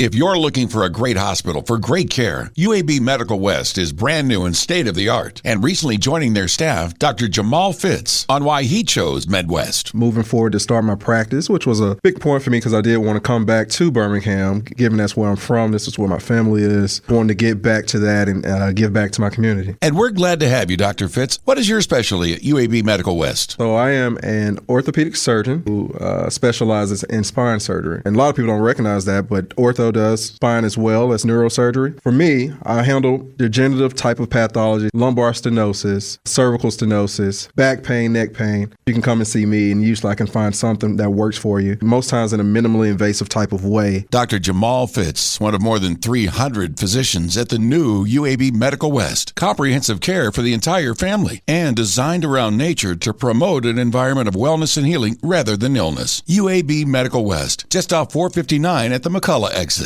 If you're looking for a great hospital for great care, UAB Medical West is brand new and state-of-the-art. And recently joining their staff, Dr. Jamal Fitz, on why he chose MedWest. Moving forward to start my practice, which was a big point for me because I did want to come back to Birmingham, given that's where I'm from. This is where my family is. I wanted to get back to that and give back to my community. And we're glad to have you, Dr. Fitz. What is your specialty at UAB Medical West? So I am an orthopedic surgeon who specializes in spine surgery. And a lot of people don't recognize that, but ortho does spine as well as neurosurgery. For me, I handle degenerative type of pathology, lumbar stenosis, cervical stenosis, back pain, neck pain. You can come and see me, and usually I can find something that works for you, most times in a minimally invasive type of way. Dr. Jamal Fitz, one of more than 300 physicians at the new UAB Medical West. Comprehensive care for the entire family and designed around nature to promote an environment of wellness and healing rather than illness. UAB Medical West, just off 459 at the McCullough exit.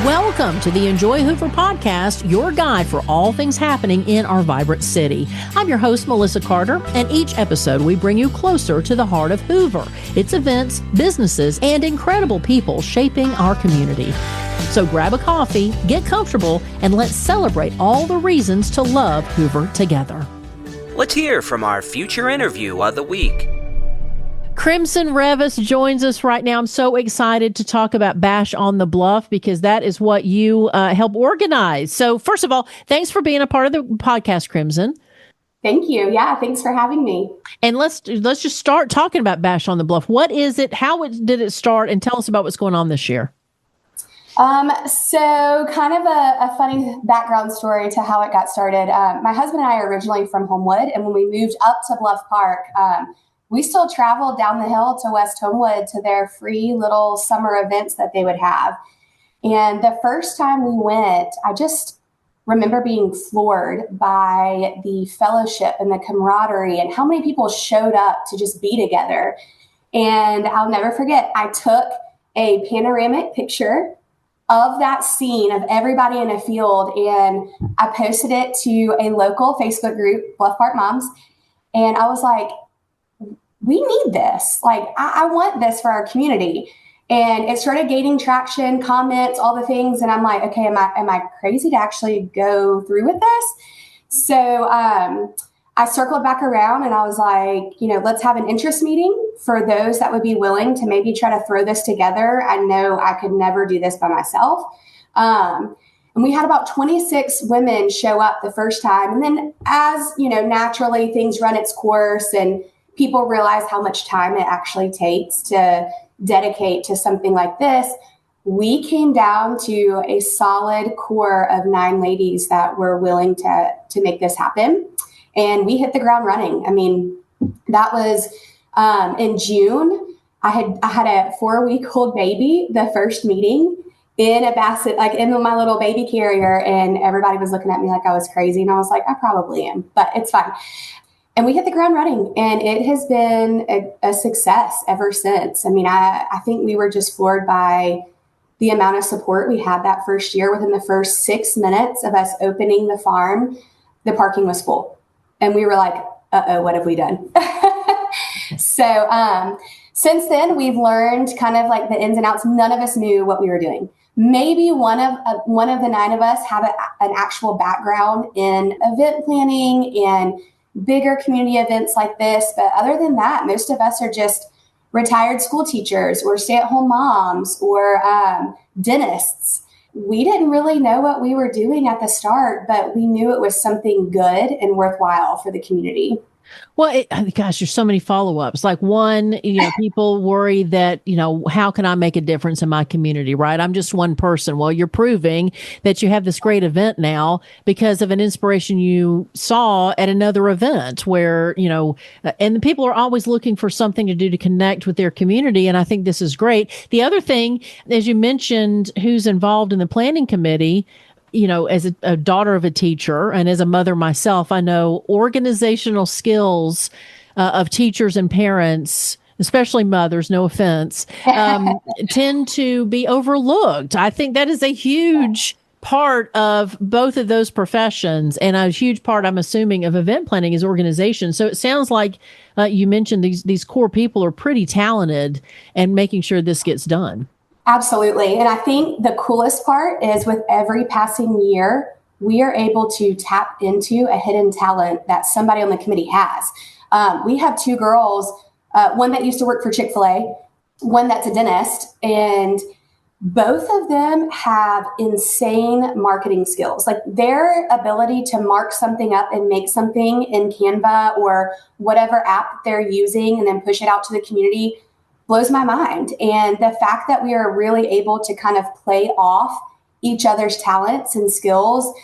Welcome to the Enjoy Hoover podcast, your guide for all things happening in our vibrant city. I'm your host, Melissa Carter, and each episode we bring you closer to the heart of Hoover, its events, businesses, and incredible people shaping our community. So grab a coffee, get comfortable, and let's celebrate all the reasons to love Hoover together. Let's hear from our future interview of the week. Krimson Revis joins us right now. I'm so excited to talk about Bash on the Bluff because that is what you help organize. So first of all, thanks for being a part of the podcast, Krimson. Thank you. Yeah, thanks for having me. And let's just start talking about Bash on the Bluff. What is it? How did it start? And tell us about what's going on this year. So kind of a funny background story to how it got started. My husband and I are originally from Homewood, and when we moved up to Bluff Park, we still traveled down the hill to West Homewood to their free little summer events that they would have. And the first time we went, I just remember being floored by the fellowship and the camaraderie and how many people showed up to just be together. And I'll never forget, I took a panoramic picture of that scene of everybody in a field, and I posted it to a local Facebook group, Bluff Park Moms. And I was like, we need this. Like, I want this for our community. And it started gaining traction, comments, all the things. And I'm like, okay, am I crazy to actually go through with this? So I circled back around and I was like, let's have an interest meeting for those that would be willing to maybe try to throw this together. I know I could never do this by myself. And we had about 26 women show up the first time. And then as, naturally things run its course and people realize how much time it actually takes to dedicate to something like this, we came down to a solid core of 9 ladies that were willing to make this happen. And we hit the ground running. I mean, that was in June. I had a 4-week-old baby, the first meeting, in a basket, like in my little baby carrier. And everybody was looking at me like I was crazy. And I was like, I probably am, but it's fine. And we hit the ground running, and it has been a success ever since. I mean, I think we were just floored by the amount of support we had that first year. Within the first 6 minutes of us opening the farm, the parking was full. And we were like, uh-oh, what have we done? So since then, we've learned kind of like the ins and outs. None of us knew what we were doing. Maybe one of the 9 of us have an actual background in event planning and bigger community events like this. But other than that, most of us are just retired school teachers or stay-at-home moms or dentists. We didn't really know what we were doing at the start, but we knew it was something good and worthwhile for the community. Well, gosh, there's so many follow-ups. Like one, people worry that, how can I make a difference in my community, right? I'm just one person. Well, you're proving that you have this great event now because of an inspiration you saw at another event where, and the people are always looking for something to do to connect with their community. And I think this is great. The other thing, as you mentioned, who's involved in the planning committee, as a daughter of a teacher and as a mother myself, I know organizational skills of teachers and parents, especially mothers, no offense, tend to be overlooked. I think that is a huge part of both of those professions, and a huge part, I'm assuming, of event planning is organization. So it sounds like you mentioned these core people are pretty talented and making sure this gets done. Absolutely. And I think the coolest part is with every passing year, we are able to tap into a hidden talent that somebody on the committee has. We have two girls, one that used to work for Chick-fil-A, one that's a dentist, and both of them have insane marketing skills. Like their ability to mark something up and make something in Canva or whatever app they're using and then push it out to the community blows my mind. And the fact that we are really able to kind of play off each other's talents and skills,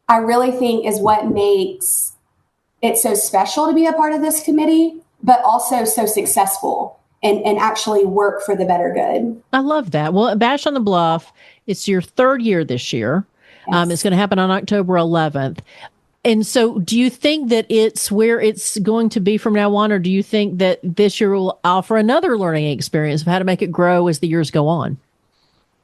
I really think is what makes it so special to be a part of this committee, but also so successful and actually work for the better good. I love that. Well, Bash on the Bluff, it's your third year this year. Yes. It's going to happen on October 11th. And so do you think that it's where it's going to be from now on, or do you think that this year will offer another learning experience of how to make it grow as the years go on?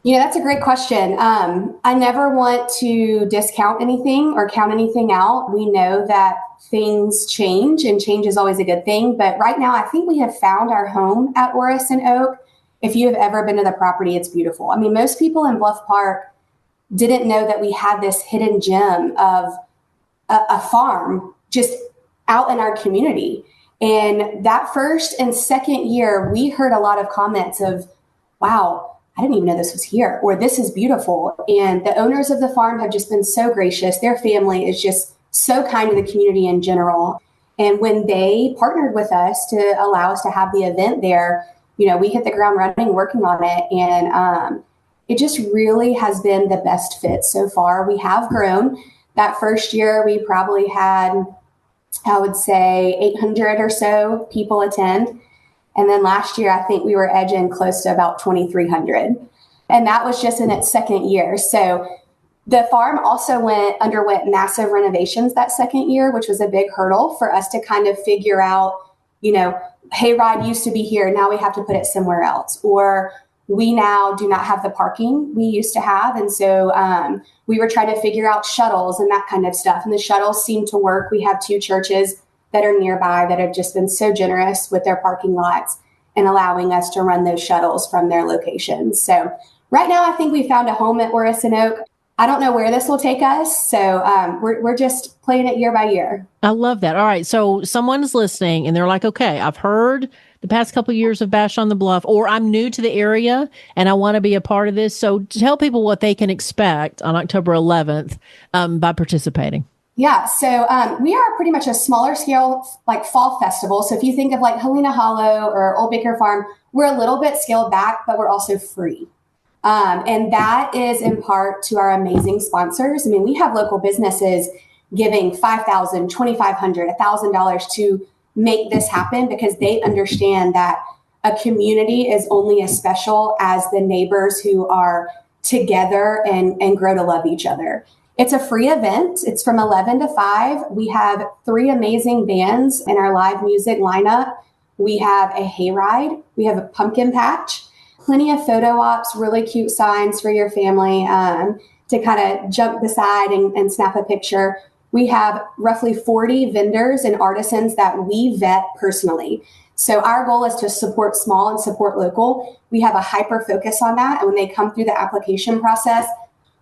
Yeah, that's a great question. I never want to discount anything or count anything out. We know that things change and change is always a good thing. But right now, I think we have found our home at Oris and Oak. If you have ever been to the property, it's beautiful. I mean, most people in Bluff Park didn't know that we had this hidden gem of a farm just out in our community. And that first and second year, we heard a lot of comments of, wow, I didn't even know this was here, or this is beautiful. And the owners of the farm have just been so gracious. Their family is just so kind to the community in general. And when they partnered with us to allow us to have the event there, you know, we hit the ground running, working on it. And it just really has been the best fit so far. We have grown. That first year, we probably had, I would say, 800 or so people attend. And then last year, I think we were edging close to about 2,300. And that was just in its second year. So the farm also underwent massive renovations that second year, which was a big hurdle for us to kind of figure out, you know, hayride used to be here. Now we have to put it somewhere else. Or we now do not have the parking we used to have. And so we were trying to figure out shuttles and that kind of stuff. And the shuttles seem to work. We have two churches that are nearby that have just been so generous with their parking lots and allowing us to run those shuttles from their locations. So right now, I think we found a home at Oris and Oak. I don't know where this will take us. So we're just playing it year by year. I love that. All right. So someone's listening and they're like, okay, I've heard the past couple of years of Bash on the Bluff, or I'm new to the area and I want to be a part of this. So tell people what they can expect on October 11th by participating. Yeah, so we are pretty much a smaller scale, like fall festival. So if you think of like Helena Hollow or Old Baker Farm, we're a little bit scaled back, but we're also free. And that is in part to our amazing sponsors. I mean, we have local businesses giving $5,000, $2,500, $1,000 to make this happen because they understand that a community is only as special as the neighbors who are together and grow to love each other. It's a free event. It's from 11 to 5. We have 3 amazing bands in our live music lineup. We have a hayride. We have a pumpkin patch, plenty of photo ops, really cute signs for your family to kind of jump beside and snap a picture. We have roughly 40 vendors and artisans that we vet personally. So our goal is to support small and support local. We have a hyper focus on that. And when they come through the application process,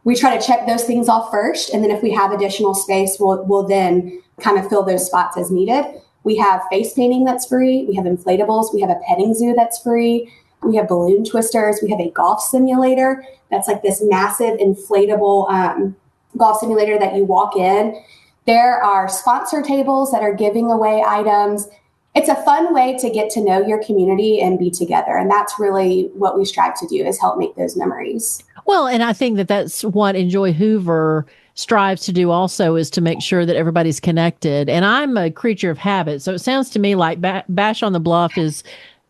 we try to check those things off first. And then if we have additional space, we'll then kind of fill those spots as needed. We have face painting that's free. We have inflatables. We have a petting zoo that's free. We have balloon twisters. We have a golf simulator that's like this massive inflatable golf simulator that you walk in. There are sponsor tables that are giving away items. It's a fun way to get to know your community and be together. And that's really what we strive to do, is help make those memories. Well, and I think that that's what Enjoy Hoover strives to do also, is to make sure that everybody's connected. And I'm a creature of habit. So it sounds to me like Bash on the Bluff is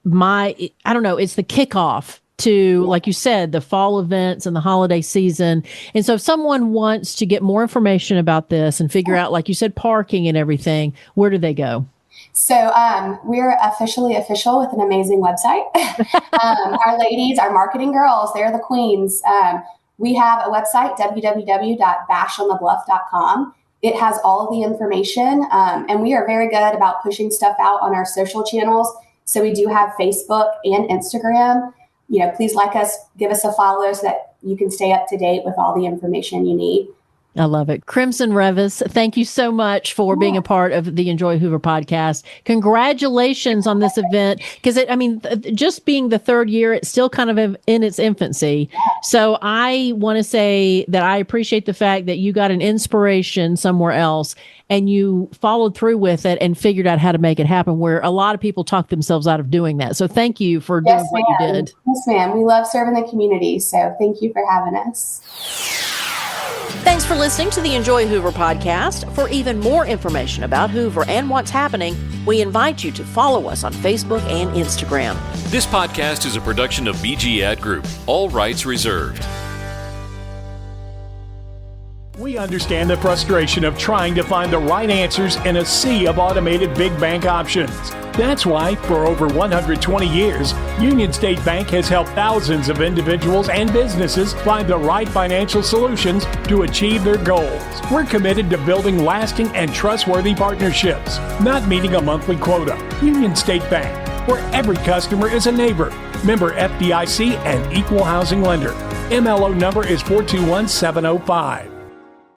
it's the kickoff to, like you said, the fall events and the holiday season. And so if someone wants to get more information about this and figure out, like you said, parking and everything, where do they go? So we're officially official with an amazing website. Our ladies, our marketing girls, they're the queens. We have a website, www.bashonthebluff.com. It has all of the information, and we are very good about pushing stuff out on our social channels. So we do have Facebook and Instagram. please like us, give us a follow so that you can stay up to date with all the information you need. I love it. Krimson Revis, thank you so much for being a part of the Enjoy Hoover podcast. Congratulations on this event, because just being the third year, it's still kind of in its infancy. So I want to say that I appreciate the fact that you got an inspiration somewhere else and you followed through with it and figured out how to make it happen, where a lot of people talk themselves out of doing that. So thank you for doing what you did. Yes, ma'am. We love serving the community. So thank you for having us. Thanks for listening to the Enjoy Hoover podcast. For even more information about Hoover and what's happening, we invite you to follow us on Facebook and Instagram. This podcast is a production of BG Ad Group. All rights reserved. We understand the frustration of trying to find the right answers in a sea of automated big bank options. That's why, for over 120 years, Union State Bank has helped thousands of individuals and businesses find the right financial solutions to achieve their goals. We're committed to building lasting and trustworthy partnerships, not meeting a monthly quota. Union State Bank, where every customer is a neighbor. Member FDIC and equal housing lender. MLO number is 421705.